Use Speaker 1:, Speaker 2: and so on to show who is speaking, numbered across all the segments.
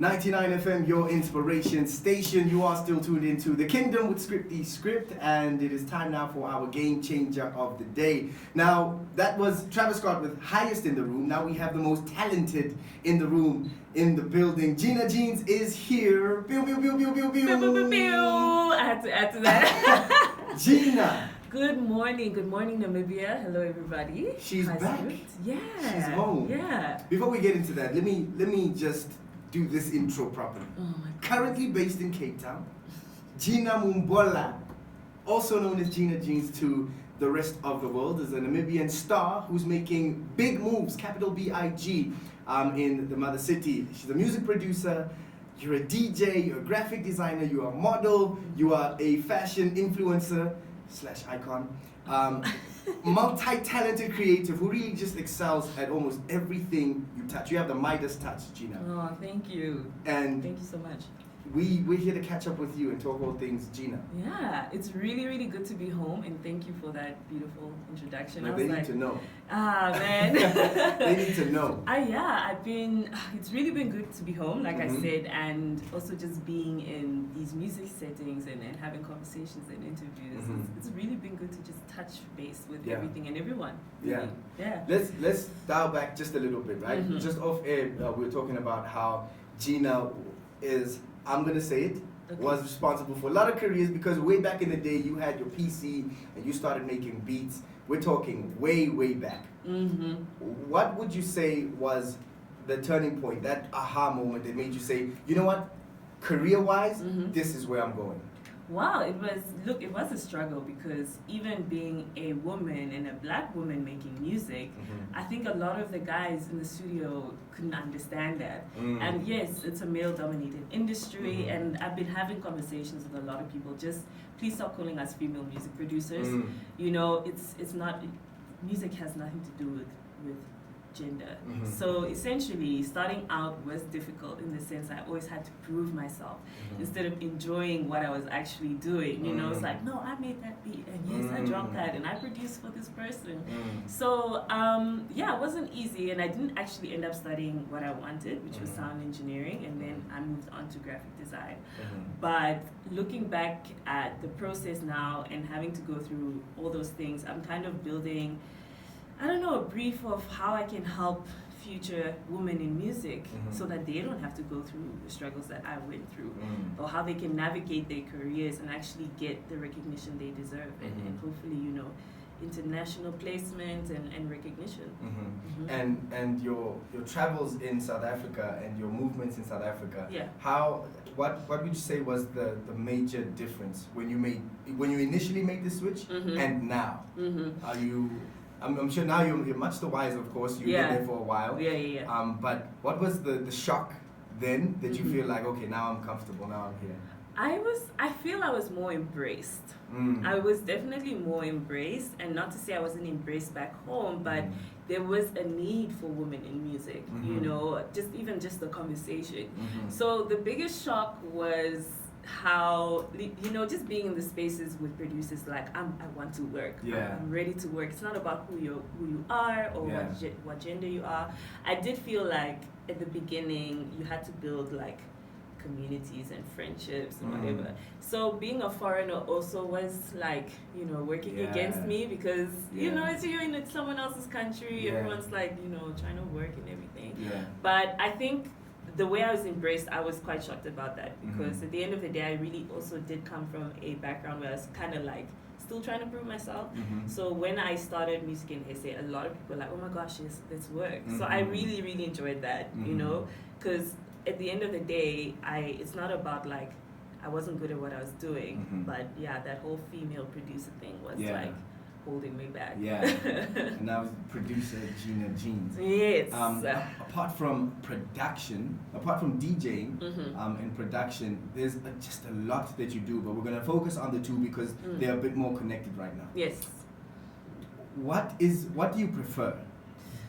Speaker 1: 99 FM, your inspiration station. You are still tuned into The Kingdom with Scripty Script, and it is time now for our game changer of the day. Now, that was Travis Scott with Highest in the Room. Now we have the most talented in the room, in the building. Gina Jeanz is here. Pew, pew, pew, pew, pew, pew.
Speaker 2: Pew, pew, pew, pew. I had to add to that.
Speaker 1: Gina.
Speaker 2: Good morning, Namibia. Hello, everybody.
Speaker 1: She's back.
Speaker 2: Script. Yeah.
Speaker 1: She's home.
Speaker 2: Yeah.
Speaker 1: Before we get into that, let me just do this intro properly.
Speaker 2: Oh my God.
Speaker 1: Currently based in Cape Town, Gina Mumbola, also known as Gina Jeanz to the rest of the world, is a Namibian star who's making big moves, capital B-I-G, in the mother city. She's a music producer, you're a DJ, you're a graphic designer, you're a model, you are a fashion influencer / icon, multi-talented creative who really just excels at almost everything you touch. You have the Midas touch, Gina.
Speaker 2: Oh, thank you.
Speaker 1: And
Speaker 2: thank you so much.
Speaker 1: we're here to catch up with you and talk all things Gina.
Speaker 2: Yeah, it's really, really good to be home, and thank you for that beautiful introduction.
Speaker 1: Now they need to know.
Speaker 2: Ah, man.
Speaker 1: They need to know.
Speaker 2: It's really been good to be home, like I said, and also just being in these music settings and having conversations and interviews. It's really been good to just touch base with everything and everyone.
Speaker 1: Yeah.
Speaker 2: Yeah.
Speaker 1: Let's dial back just a little bit, right? Just off air, we were talking about how Gina is, I'm gonna say it, was responsible for a lot of careers, because way back in the day you had your PC and you started making beats. We're talking way back. What would you say was the turning point, that aha moment that made you say, you know what, career-wise, this is where I'm going?
Speaker 2: Wow, it was a struggle, because even being a woman and a black woman making music, I think a lot of the guys in the studio couldn't understand that. And yes, it's a male-dominated industry, and I've been having conversations with a lot of people, just please stop calling us female music producers. You know, it's not, music has nothing to do with gender. So essentially, starting out was difficult in the sense I always had to prove myself instead of enjoying what I was actually doing. You know, it's like, no, I made that beat, and yes, I dropped that, and I produced for this person. So yeah, it wasn't easy, and I didn't actually end up studying what I wanted, which was sound engineering, and then I moved on to graphic design. But looking back at the process now and having to go through all those things, I'm kind of building, I don't know, a brief of how I can help future women in music so that they don't have to go through the struggles that I went through, or how they can navigate their careers and actually get the recognition they deserve, and hopefully, you know, international placement and recognition.
Speaker 1: And your travels in South Africa and your movements in South Africa, what would you say was the major difference when you initially made the switch and now? Are you, I'm sure now you're much the wiser, of course. You've been there for a while. But what was the shock then that you feel like, okay, now I'm comfortable, now I'm here?
Speaker 2: I feel I was more embraced. I was definitely more embraced, and not to say I wasn't embraced back home, but there was a need for women in music, you know, just the conversation. So the biggest shock was how, you know, just being in the spaces with producers, like, I want to work. I'm ready to work. It's not about who you are or what gender you are. I did feel like at the beginning you had to build like communities and friendships and whatever. So being a foreigner also was like, you know, working against me, because you know, you're in someone else's country, everyone's like, you know, trying to work and everything. But I think the way I was embraced, I was quite shocked about that, because at the end of the day, I really also did come from a background where I was kind of like still trying to prove myself. So when I started music in SA, a lot of people were like, oh my gosh, let's work. So I really, really enjoyed that, you know, because at the end of the day, it's not about like I wasn't good at what I was doing, but that whole female producer thing was like holding me back.
Speaker 1: And now producer Gina Jeanz.
Speaker 2: Yes.
Speaker 1: Apart from DJing and production, there's just a lot that you do, but we're gonna focus on the two because they're a bit more connected right now.
Speaker 2: Yes.
Speaker 1: What do you prefer?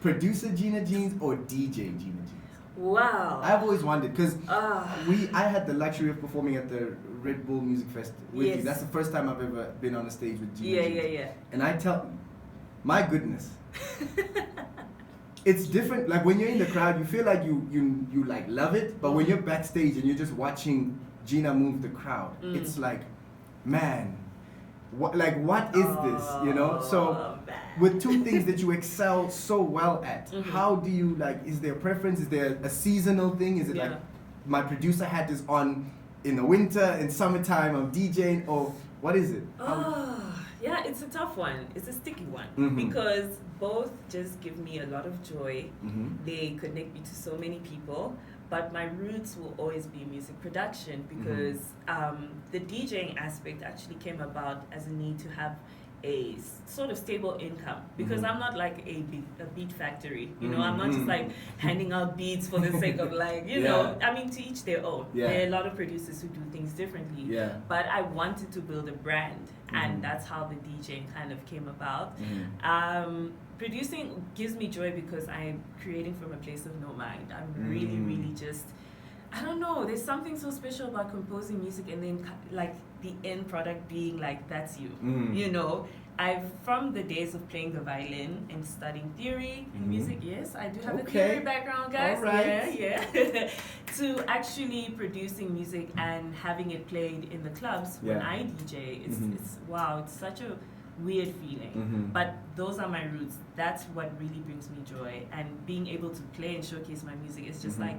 Speaker 1: Producer Gina Jeanz or DJ Gina Jeanz?
Speaker 2: Wow.
Speaker 1: I've always wondered, because I had the luxury of performing at the Red Bull Music Fest with you. That's the first time I've ever been on a stage with Gina Jeanz. And I tell, my goodness, it's different. Like when you're in the crowd, you feel like you like love it, but when you're backstage and you're just watching Gina move the crowd, it's like, man, what is this? You know? So with two things that you excel so well at, how do you like? Is there a preference? Is there a seasonal thing? Is it like my producer hat is on in the winter, in summertime I'm DJing, or what is it?
Speaker 2: Yeah, it's a tough one. It's a sticky one because both just give me a lot of joy. They connect me to so many people, but my roots will always be music production because the DJing aspect actually came about as a need to have a sort of stable income because I'm not like a beat factory, you know. I'm not just like handing out beats for the sake of like, you know, I mean, to each their own. There are a lot of producers who do things differently, but I wanted to build a brand, and that's how the DJing kind of came about. Producing gives me joy because I'm creating from a place of no mind. I'm really just, I don't know, there's something so special about composing music and then like the end product being like, that's you, you know. From the days of playing the violin and studying theory in music, yes, I do have a theory background, guys.
Speaker 1: All right.
Speaker 2: Yeah. To actually producing music and having it played in the clubs when I DJ, it's wow, it's such a weird feeling. But those are my roots. That's what really brings me joy. And being able to play and showcase my music is just like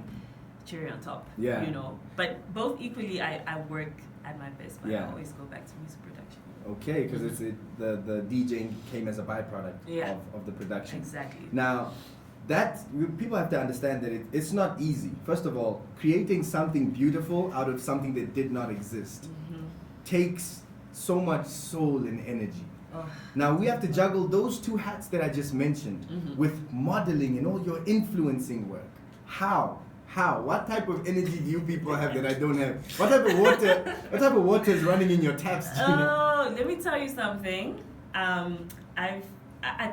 Speaker 2: cherry on top, you know. But both equally, I work at my best, but I always go back to music production.
Speaker 1: Okay, because the DJing came as a byproduct of the production.
Speaker 2: Exactly.
Speaker 1: Now, people have to understand that it's not easy. First of all, creating something beautiful out of something that did not exist takes so much soul and energy. Now we have to juggle those two hats that I just mentioned with modeling and all your influencing work. How? What type of energy do you people have that I don't have? What type of water is running in your taps, Gina?
Speaker 2: Oh, let me tell you something. I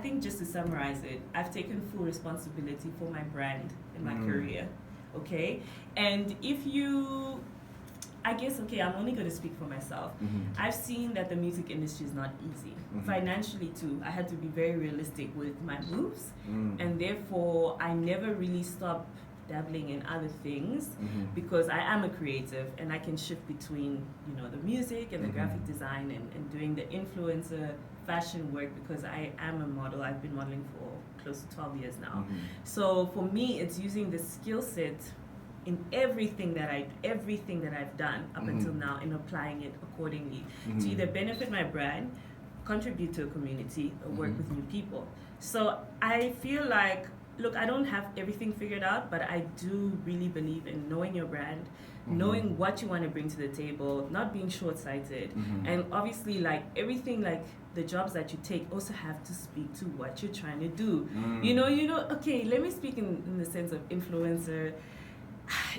Speaker 2: think just to summarize it, I've taken full responsibility for my brand and my career. Okay? And I'm only going to speak for myself. I've seen that the music industry is not easy. Financially too, I had to be very realistic with my moves, and therefore I never really stopped dabbling in other things because I am a creative and I can shift between, you know, the music and the graphic design and doing the influencer fashion work because I am a model. I've been modeling for close to 12 years now. So for me, it's using the skill set in everything that I've done up until now and applying it accordingly to either benefit my brand, contribute to a community, or work with new people. So I feel like, look, I don't have everything figured out, but I do really believe in knowing your brand, knowing what you want to bring to the table, not being short-sighted, and obviously like everything, like the jobs that you take also have to speak to what you're trying to do. You know, okay, let me speak in the sense of influencer.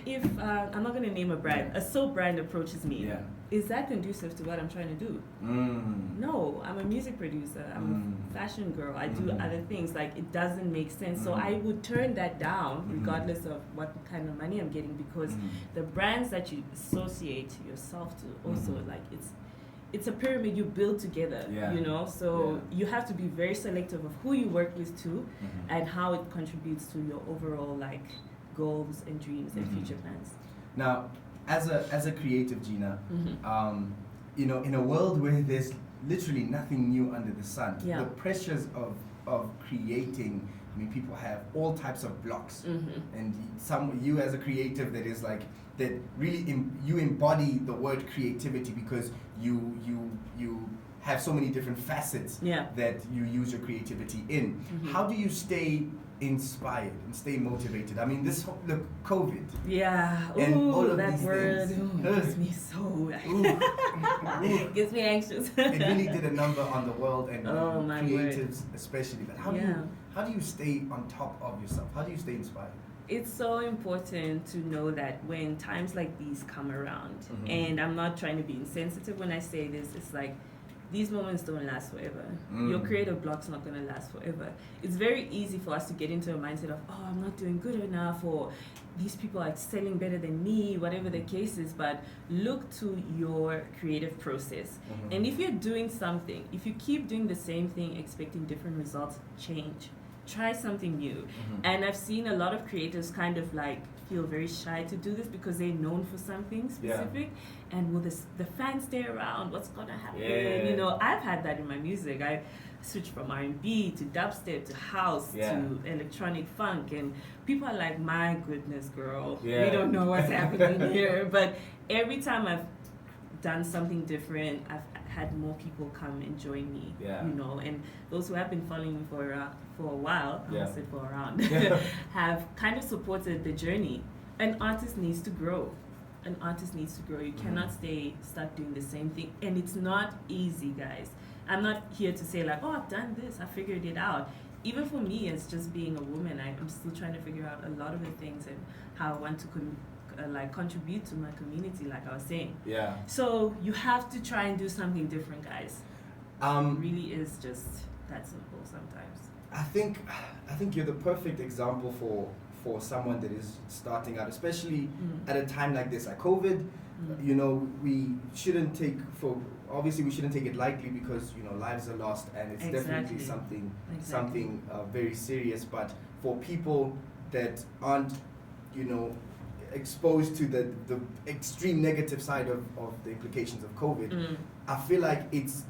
Speaker 2: If I'm not going to name a brand, a soap brand approaches me, is that conducive to what I'm trying to do? No, I'm a music producer, I'm a fashion girl, I do other things, like it doesn't make sense. So I would turn that down regardless of what kind of money I'm getting because the brands that you associate yourself to also like it's a pyramid you build together, you know, so you have to be very selective of who you work with too and how it contributes to your overall like goals and dreams and future plans. Now,
Speaker 1: as a creative, Gina, you know, in a world where there's literally nothing new under the sun, the pressures of creating, I mean, people have all types of blocks, and you as a creative that is like, that really you embody the word creativity because you have so many different facets that you use your creativity in. How do you stay inspired and stay motivated? I mean, this look, COVID. And all of
Speaker 2: that
Speaker 1: these
Speaker 2: word
Speaker 1: things.
Speaker 2: gets me so gets me anxious.
Speaker 1: It really did a number on the world and creatives especially. But how do you stay on top of yourself? How do you stay inspired?
Speaker 2: It's so important to know that when times like these come around, and I'm not trying to be insensitive when I say this, it's like these moments don't last forever. Your creative block's not going to last forever. It's very easy for us to get into a mindset of, oh, I'm not doing good enough, or these people are selling better than me, whatever the case is. But look to your creative process. And if you're doing something, if you keep doing the same thing, expecting different results, change. try something new. And I've seen a lot of creators kind of like feel very shy to do this because they're known for something specific. And will the fans stay around? What's gonna happen? You know, I've had that in my music. I switched from R&B to dubstep to house to electronic funk, and people are like, my goodness, girl, we don't know what's happening here. But every time I've done something different, I've had more people come and join me, you know, and those who have been following me for a while, I said for around, have kind of supported the journey. An artist needs to grow. An artist needs to grow. You cannot stay stuck doing the same thing, and it's not easy, guys. I'm not here to say like, oh, I've done this, I figured it out. Even for me, as just being a woman, I'm still trying to figure out a lot of the things and how I want to contribute to my community, like I was saying. So you have to try and do something different, guys. It really is just that simple sometimes.
Speaker 1: I think you're the perfect example for someone that is starting out, especially at a time like this, like COVID. You know, we shouldn't take it lightly because, you know, lives are lost, and it's definitely something very serious. But for people that aren't, you know, exposed to the extreme negative side of the implications of COVID, I feel like it's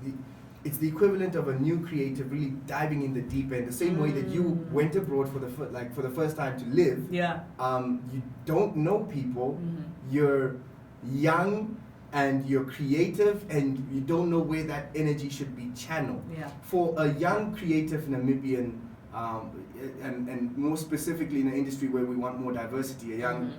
Speaker 1: the equivalent of a new creative really diving in the deep end, the same way that you went abroad for the first time to live. You don't know people, you're young and you're creative, and you don't know where that energy should be channeled. For a young creative Namibian, and more specifically in an industry where we want more diversity, a young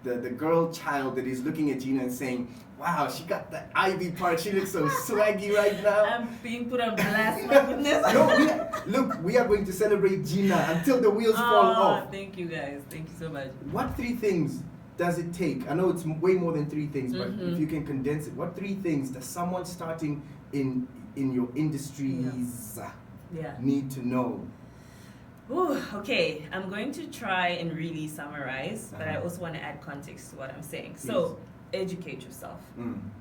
Speaker 1: the girl child that is looking at Gina and saying, wow, she got the Ivy part, she looks so swaggy right now.
Speaker 2: I'm being put on blast, my goodness.
Speaker 1: No, we are going to celebrate Gina until the wheels fall off.
Speaker 2: Thank you, guys. Thank you so much.
Speaker 1: What 3 things does it take? I know it's way more than 3 things, but if you can condense it, what 3 things does someone starting in your industries need to know?
Speaker 2: Ooh, okay, I'm going to try and really summarize, but I also want to add context to what I'm saying. So, educate yourself.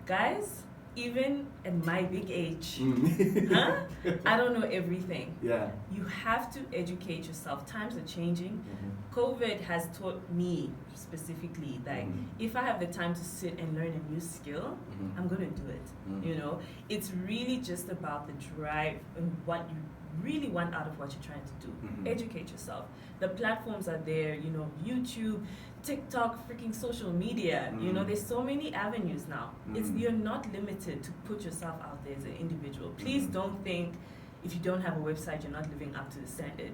Speaker 2: Guys, even at my big age, I don't know everything. You have to educate yourself. Times are changing. COVID has taught me specifically that if I have the time to sit and learn a new skill, I'm going to do it. You know, it's really just about the drive and what you really want out of what you're trying to do. Educate yourself. The platforms are there, you know, YouTube, TikTok, freaking social media. You know, there's so many avenues now. You're not limited to put yourself out there as an individual. Please don't think if you don't have a website, you're not living up to the standard.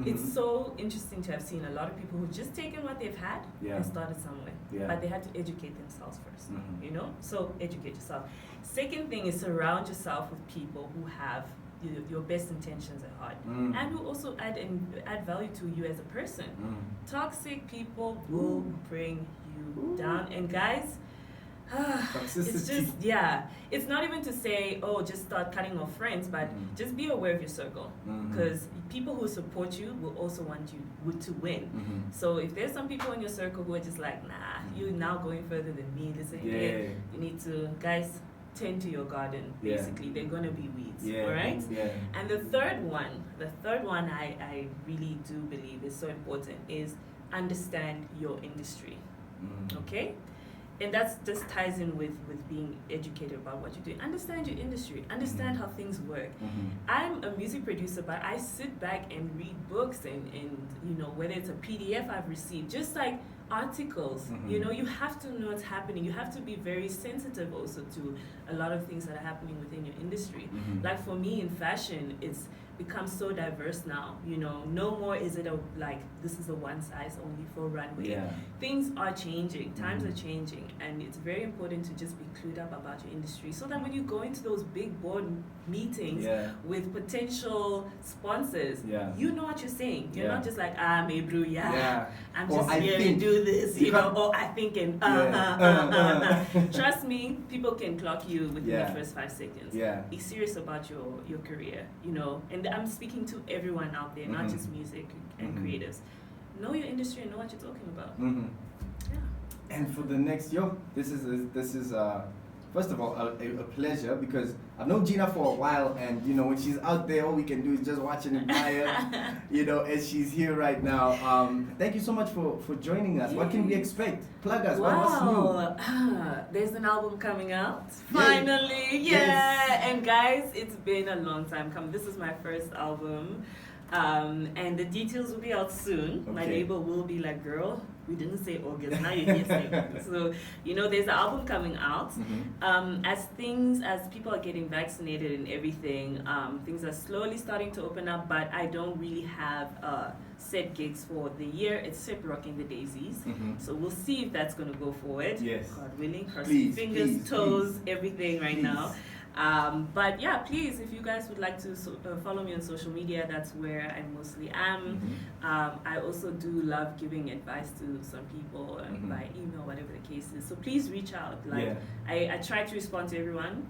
Speaker 2: It's so interesting to have seen a lot of people who just taken what they've had and started somewhere. But they had to educate themselves first, you know? So educate yourself. Second thing is surround yourself with people who have your best intentions at heart, and who also add value to you as a person. Toxic people will bring you down, and guys, it's just it's not even to say, oh, just start cutting off friends, but just be aware of your circle, because people who support you will also want you to win. So if there's some people in your circle who are just like, nah, you're now going further than me, listen here, you need to, guys, tend to your garden, basically. They're going to be weeds, all right? And the third one I really do believe is so important is understand your industry, okay? And that just ties in with being educated about what you're doing. Understand your industry, understand how things work. I'm a music producer, but I sit back and read books and you know, whether it's a PDF I've received, just like articles, you know, you have to know what's happening. You have to be very sensitive also to a lot of things that are happening within your industry. Like for me in fashion, it's become so diverse now, you know. No more is it this is a one size only for runway. Things are changing, times are changing, and it's very important to just be clued up about your industry so that when you go into those big board meetings with potential sponsors, you know what you're saying. You're not just like, my bro, I'm just here to do this, you know, or I think Trust me, people can clock you within the first 5 seconds. Be serious about your career, you know, and I'm speaking to everyone out there, not just music and creatives. Know your industry and know what you're talking about.
Speaker 1: And for the next, this is first of all, a pleasure, because I've known Gina for a while, and you know, when she's out there, all we can do is just watch and admire, you know, as she's here right now. Thank you so much for joining us. What can we expect? Plug us. What's new?
Speaker 2: There's an album coming out.
Speaker 1: Yay.
Speaker 2: Finally, yeah.
Speaker 1: Yes.
Speaker 2: And guys, it's been a long time coming. This is my first album. And the details will be out soon.
Speaker 1: Okay.
Speaker 2: My neighbor will be like, girl, we didn't say August, now you're here saying. So, you know, there's an album coming out. As people are getting vaccinated and everything, things are slowly starting to open up, but I don't really have set gigs for the year. It's set rocking the daisies. So we'll see if that's going to go forward.
Speaker 1: Yes.
Speaker 2: God willing, crossing
Speaker 1: Please,
Speaker 2: fingers,
Speaker 1: please,
Speaker 2: toes,
Speaker 1: please.
Speaker 2: everything right now. But yeah, please, if you guys would like to follow me on social media, that's where I mostly am. I also do love giving advice to some people by email, whatever the case is. So please reach out. Like I try to respond to everyone.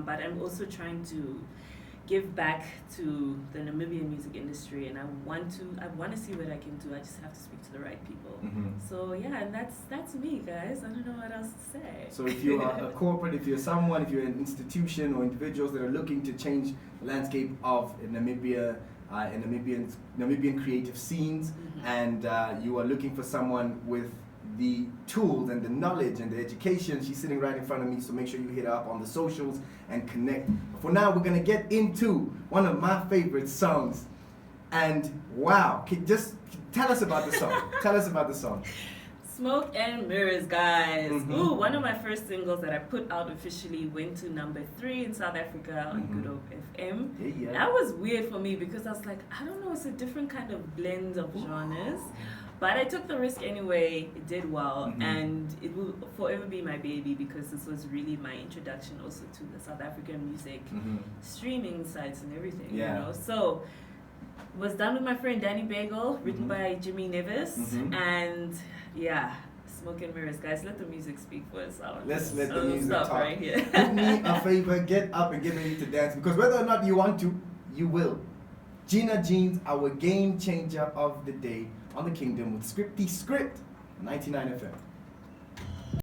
Speaker 2: But I'm also trying to give back to the Namibian music industry, and I want to see what I can do. I just have to speak to the right people. So yeah, and that's me, guys. I don't know what else to say.
Speaker 1: So if you are a corporate, if you're someone, if you're an institution or individuals that are looking to change the landscape of Namibia and Namibian creative scenes, and you are looking for someone with the tools and the knowledge and the education, she's sitting right in front of me, so make sure you hit her up on the socials and connect. For now, we're gonna get into one of my favorite songs, and wow, just tell us about the song. Tell us about the song.
Speaker 2: Smoke and Mirrors, guys. Ooh, one of my first singles that I put out officially went to #3 in South Africa on Good Hope FM. That was weird for me because I was like, I don't know, it's a different kind of blend of genres. But I took the risk anyway. It did well, and it will forever be my baby because this was really my introduction also to the South African music streaming sites and everything. You know, so was done with my friend Danny Bagel, written by Jimmy Nevis, and yeah. Smoke and Mirrors, guys. Let the music speak for itself.
Speaker 1: Let's let the music talk.
Speaker 2: Right here.
Speaker 1: Do me a favor, get up and get ready to dance, because whether or not you want to, you will. Gina Jeanz, our game changer of the day on the Kingdom with Scripty Script, 99 FM.